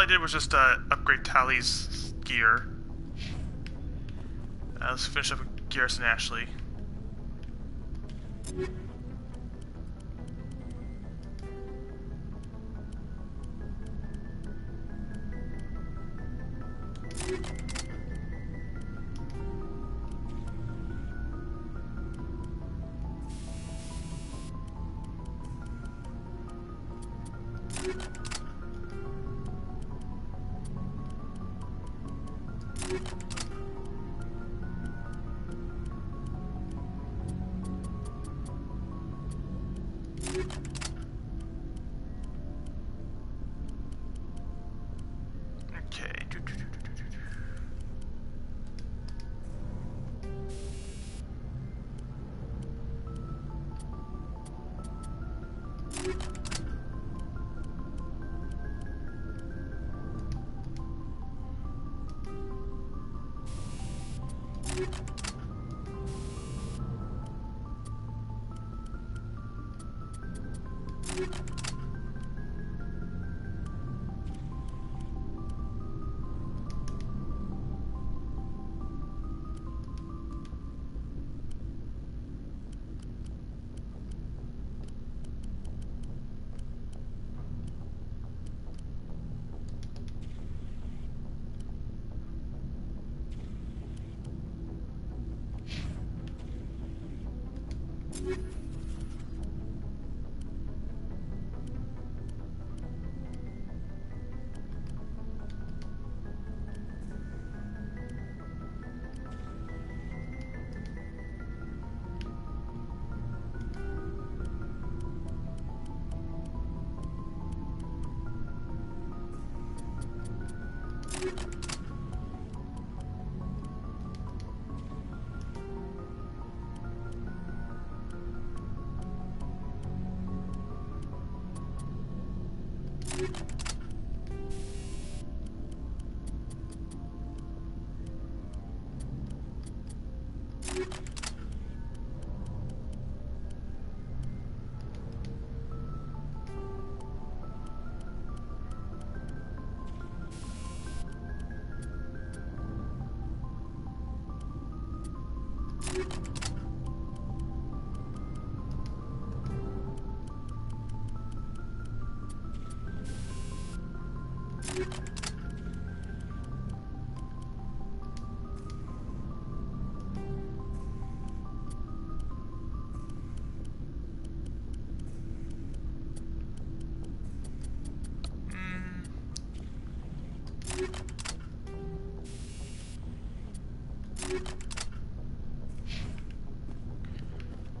did was just upgrade Tally's gear. Let's finish up with Garrison Ashley.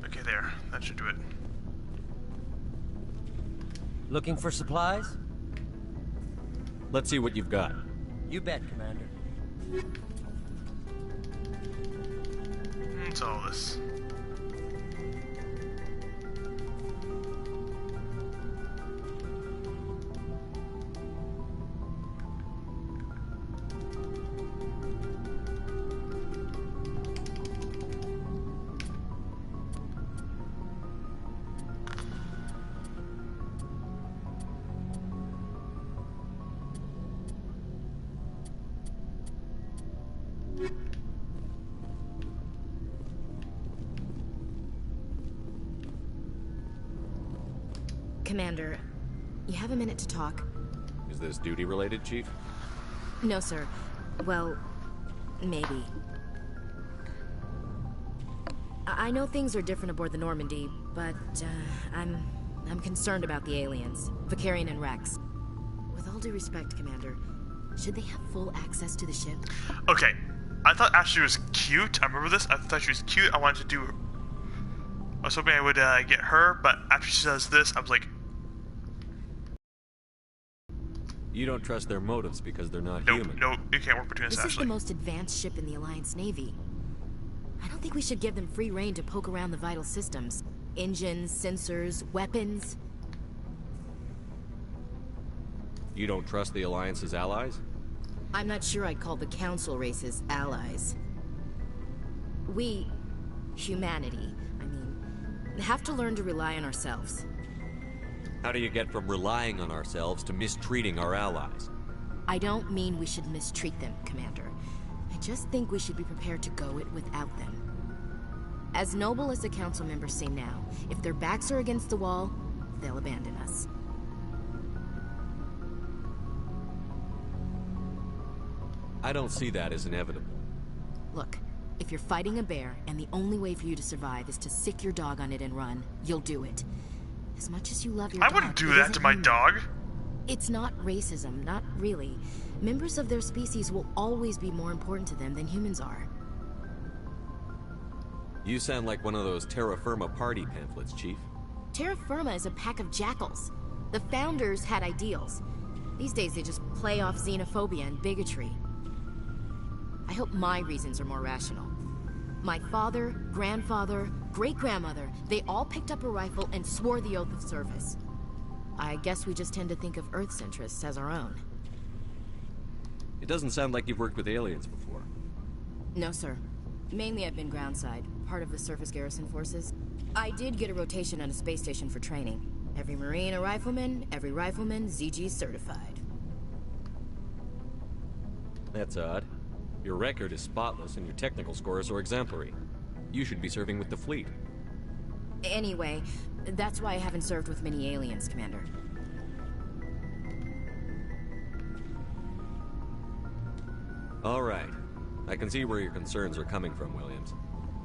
Okay, there. That should do it. Looking for supplies? Let's see what you've got. You bet, Commander. What's all this? Commander, you have a minute to talk? Is this duty-related, Chief? No, sir. Well, maybe. I know things are different aboard the Normandy, but I'm concerned about the aliens, Vicarian and Rex. With all due respect, Commander, should they have full access to the ship? Okay, I thought Ashley was cute. I remember this. I thought she was cute. I wanted to do. I was hoping I would get her, but after she says this, I was like, You don't trust their motives because they're not nope, human. nope, you can't work between us, This is Ashley. the most advanced ship in the Alliance Navy. I don't think we should give them free rein to poke around the vital systems. Engines, sensors, weapons. You don't trust the Alliance's allies? I'm not sure I'd call the Council races allies. We, humanity, I mean, have to learn to rely on ourselves. How do you get from relying on ourselves to mistreating our allies? I don't mean we should mistreat them, Commander. I just think we should be prepared to go it without them. As noble as the council members seem now, if their backs are against the wall, they'll abandon us. I don't see that as inevitable. Look, if you're fighting a bear and the only way for you to survive is to sick your dog on it and run, you'll do it. As much as you love your dog, I wouldn't do that to my dog. It's not racism, not really. Members of their species will always be more important to them than humans are. You sound like one of those Terra Firma party pamphlets, Chief. Terra Firma is a pack of jackals. The founders had ideals. These days they just play off xenophobia and bigotry. I hope my reasons are more rational. My father, grandfather, great-grandmother, they all picked up a rifle and swore the oath of service. I guess we just tend to think of Earth's interests as our own. It doesn't sound like you've worked with aliens before. No, sir. Mainly I've been groundside, part of the surface garrison forces. I did get a rotation on a space station for training. Every Marine a rifleman, every rifleman ZG certified. That's odd. Your record is spotless and your technical scores are exemplary. You should be serving with the fleet. Anyway, that's why I haven't served with many aliens, Commander. All right. I can see where your concerns are coming from, Williams.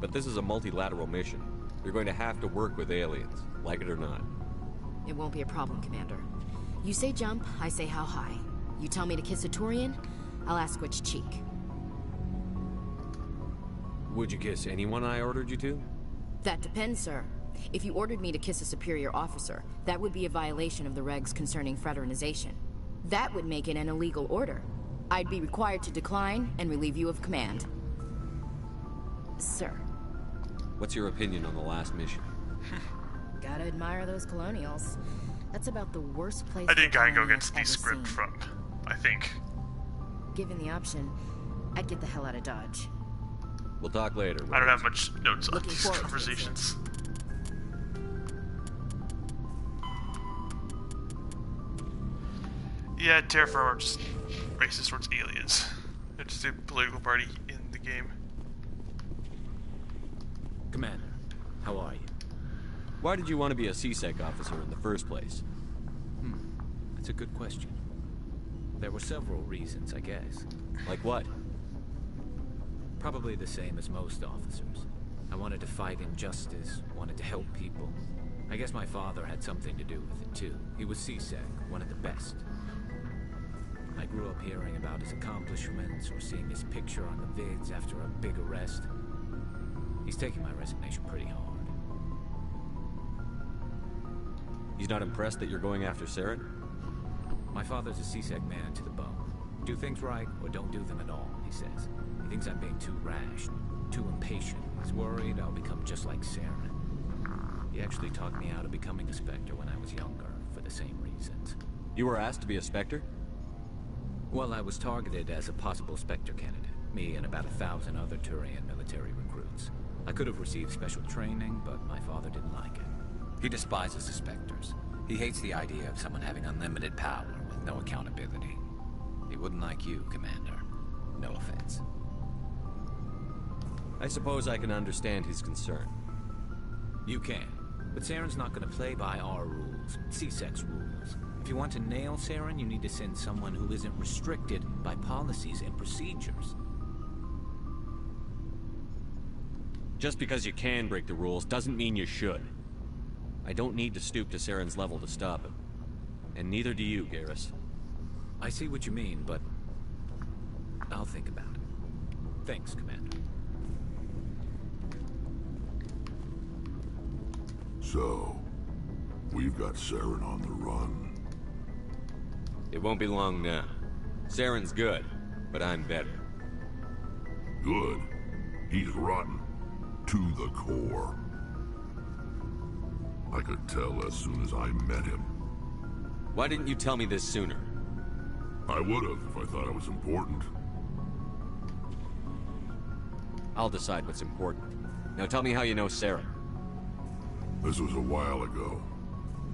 But this is a multilateral mission. You're going to have to work with aliens, like it or not. It won't be a problem, Commander. You say jump, I say how high. You tell me to kiss a Turian, I'll ask which cheek. Would you kiss anyone I ordered you to? That depends, sir. If you ordered me to kiss a superior officer, that would be a violation of the regs concerning fraternization. That would make it an illegal order. I'd be required to decline and relieve you of command. Sir. What's your opinion on the last mission? Gotta admire those colonials. That's about the worst place I think I go I've against the ever script seen. from, I think. Given the option, I'd get the hell out of Dodge. We'll talk later. I don't have Williams. much notes on Looking these forward to it, conversations. Yeah, Terra Firma are just racist towards aliens. They're just a political party in the game. Commander, how are you? Why did you want to be a CSEC officer in the first place? That's a good question. There were several reasons, I guess. Like what? Probably the same as most officers. I wanted to fight injustice, wanted to help people. I guess my father had something to do with it too. He was CSEC, one of the best. I grew up hearing about his accomplishments or seeing his picture on the vids after a big arrest. He's taking my resignation pretty hard. He's not impressed that you're going after Saren? My father's a CSEC man to the bone. Do things right or don't do them at all, he says. He thinks I'm being too rash, too impatient. He's worried I'll become just like Saren. He actually talked me out of becoming a Spectre when I was younger, for the same reasons. You were asked to be a Spectre? Well, I was targeted as a possible Spectre candidate. Me and about 1,000 other Turian military recruits. I could have received special training, but my father didn't like it. He despises the Spectres. He hates the idea of someone having unlimited power with no accountability. He wouldn't like you, Commander. No offense. I suppose I can understand his concern. You can. But Saren's not going to play by our rules, CSEC's rules. If you want to nail Saren, you need to send someone who isn't restricted by policies and procedures. Just because you can break the rules doesn't mean you should. I don't need to stoop to Saren's level to stop him. And neither do you, Garrus. I see what you mean, but I'll think about it. Thanks, Commander. So, we've got Saren on the run. It won't be long now. Saren's good, but I'm better. Good. He's rotten. To the core. I could tell as soon as I met him. Why didn't you tell me this sooner? I would have if I thought it was important. I'll decide what's important. Now tell me how you know Saren. This was a while ago.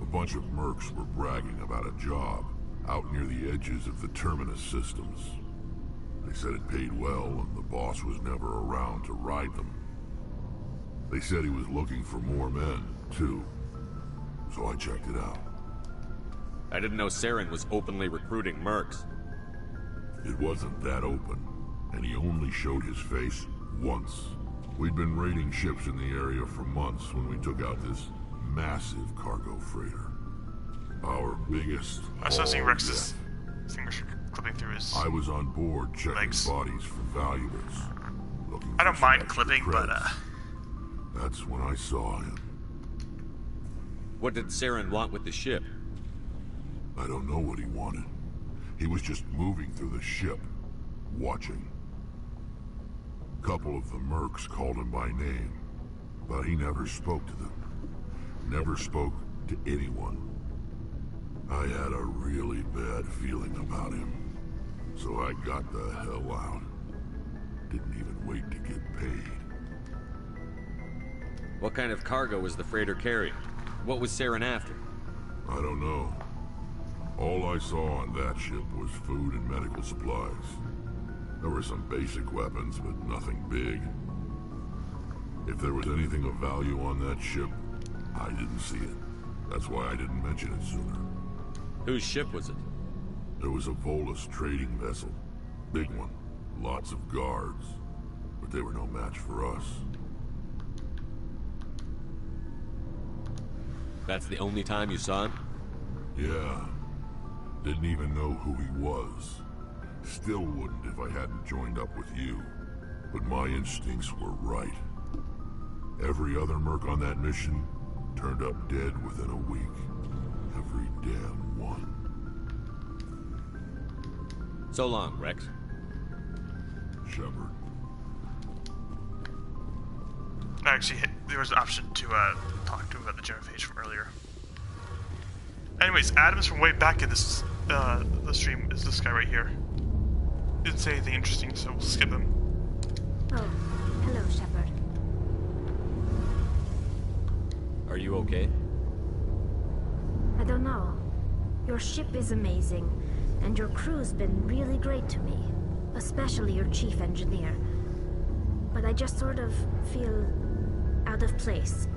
A bunch of mercs were bragging about a job out near the edges of the terminus systems. They said it paid well and the boss was never around to ride them. They said he was looking for more men, too. So I checked it out. I didn't know Saren was openly recruiting mercs. It wasn't that open, and he only showed his face once. We'd been raiding ships in the area for months when we took out this massive cargo freighter. Our biggest I saw seeing haul Rex's yet. fingers clipping through his. I was on board checking legs. bodies for valuables. Looking I for don't some mind extra clipping, but creds. That's when I saw him. What did Saren want with the ship? I don't know what he wanted. He was just moving through the ship, watching. Couple of the mercs called him by name, but he never spoke to them. Never spoke to anyone. I had a really bad feeling about him, so I got the hell out. Didn't even wait to get paid. What kind of cargo was the freighter carrying? What was Saren after? I don't know. All I saw on that ship was food and medical supplies. There were some basic weapons, but nothing big. If there was anything of value on that ship, I didn't see it. That's why I didn't mention it sooner. Whose ship was it? It was a Volus trading vessel. Big one. Lots of guards. But they were no match for us. That's the only time you saw him? Yeah. Didn't even know who he was. Still wouldn't if I hadn't joined up with you. But my instincts were right. Every other merc on that mission turned up dead within a week. Every damn one. So long, Rex. Shepard. Actually, there was an option to talk to him about the genophage from earlier. Anyways, Adams from way back in this the stream is this guy right here. Didn't say anything interesting, so we'll skip him. Oh, hello, Shepard. Are you okay? I don't know. Your ship is amazing, and your crew's been really great to me. Especially your chief engineer. But I just sort of feel out of place.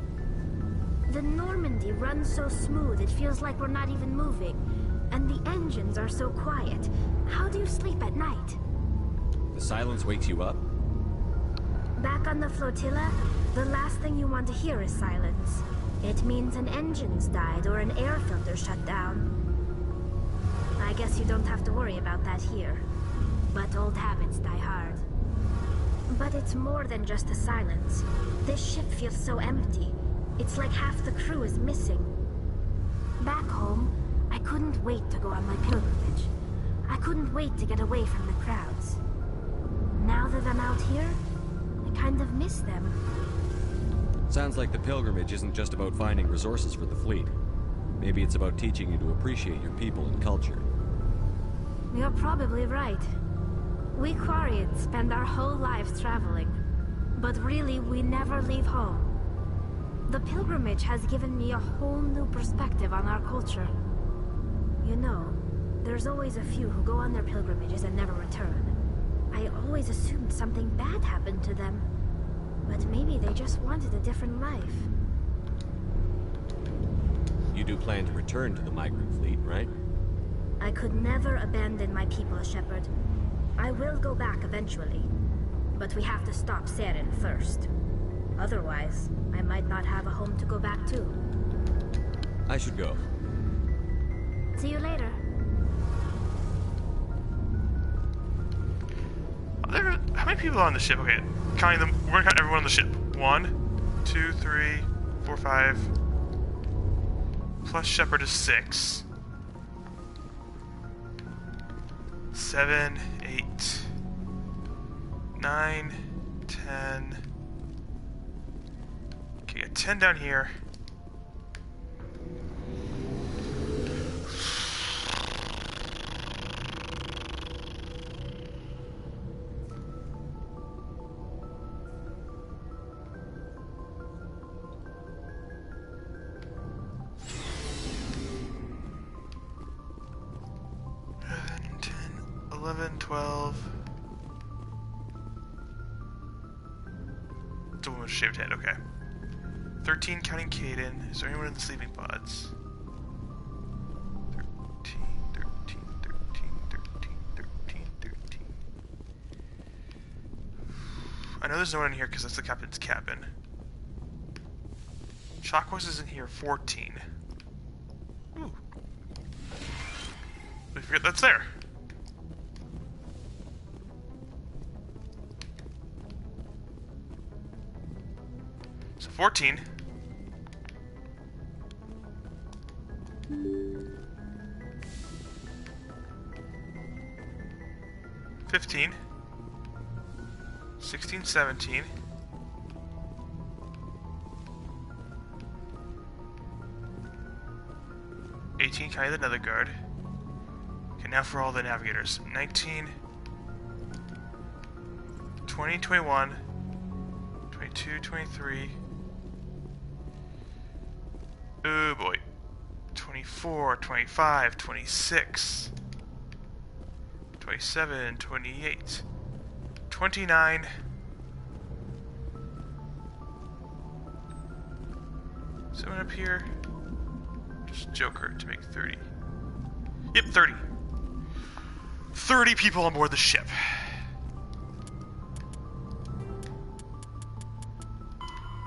The Normandy runs so smooth it feels like we're not even moving. And the engines are so quiet. How do you sleep at night? The silence wakes you up? Back on the flotilla, the last thing you want to hear is silence. It means an engine's died or an air filter shut down. I guess you don't have to worry about that here. But old habits die hard. But it's more than just the silence. This ship feels so empty. It's like half the crew is missing. Back home, I couldn't wait to go on my pilgrimage. I couldn't wait to get away from the crowds. Now that I'm out here, I kind of miss them. Sounds like the pilgrimage isn't just about finding resources for the fleet. Maybe it's about teaching you to appreciate your people and culture. You're probably right. We Quarians spend our whole lives traveling. But really, we never leave home. The pilgrimage has given me a whole new perspective on our culture. You know, there's always a few who go on their pilgrimages and never return. I always assumed something bad happened to them. But maybe they just wanted a different life. You do plan to return to the migrant fleet, right? I could never abandon my people, Shepard. I will go back eventually. But we have to stop Saren first. Otherwise, I might not have a home to go back to. I should go. See you later. How many people are on the ship? Okay, counting them. We're gonna count everyone on the ship. 1, 2, 3, 4, 5. Plus Shepard is 6. 7, 8, 9, 10. Okay, got 10 down here. 11, 12. It's a woman with a shaved head, okay. 13 counting Caden. Is there anyone in the sleeping pods? 13, 13, 13, 13, 13, 13. I know there's no one in here because that's the captain's cabin. Shockwave is in here, 14. Ooh. We forget that's there. So 14. $15, 16, 17, 18, kind of the nether guard. Okay, now for all the navigators. 19, 20, 21, 22, 23. Oh boy. 24, 25, 26. 27, 28, 29, someone up here, just Joker to make 30. Yep, 30. 30 people on board the ship.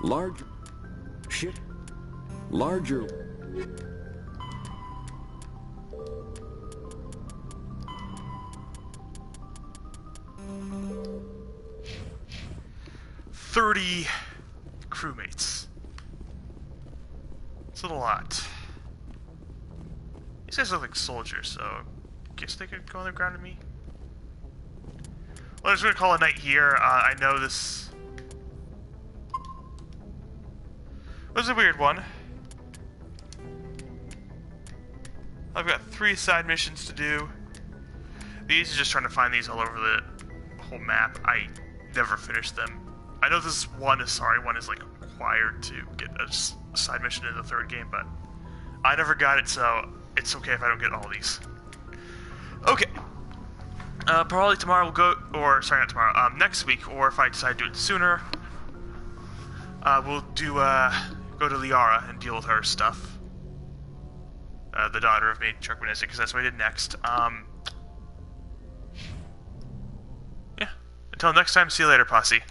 Large ship, larger. Crewmates. It's a lot. These guys look like soldiers, so I guess they could go on the ground to me. Well, I'm just gonna call it a night here. I know this was a weird one. I've got 3 side missions to do. These are just trying to find these all over the whole map. I never finished them. I know this one is like required to get a side mission in the 3rd game, but I never got it, so it's okay if I don't get all these. Okay. Probably tomorrow we'll go, or sorry, not tomorrow, next week, or if I decide to do it sooner, we'll do, go to Liara and deal with her stuff. The daughter of Maid Turkmenistic, because that's what I did next. Yeah. Until next time, see you later, posse.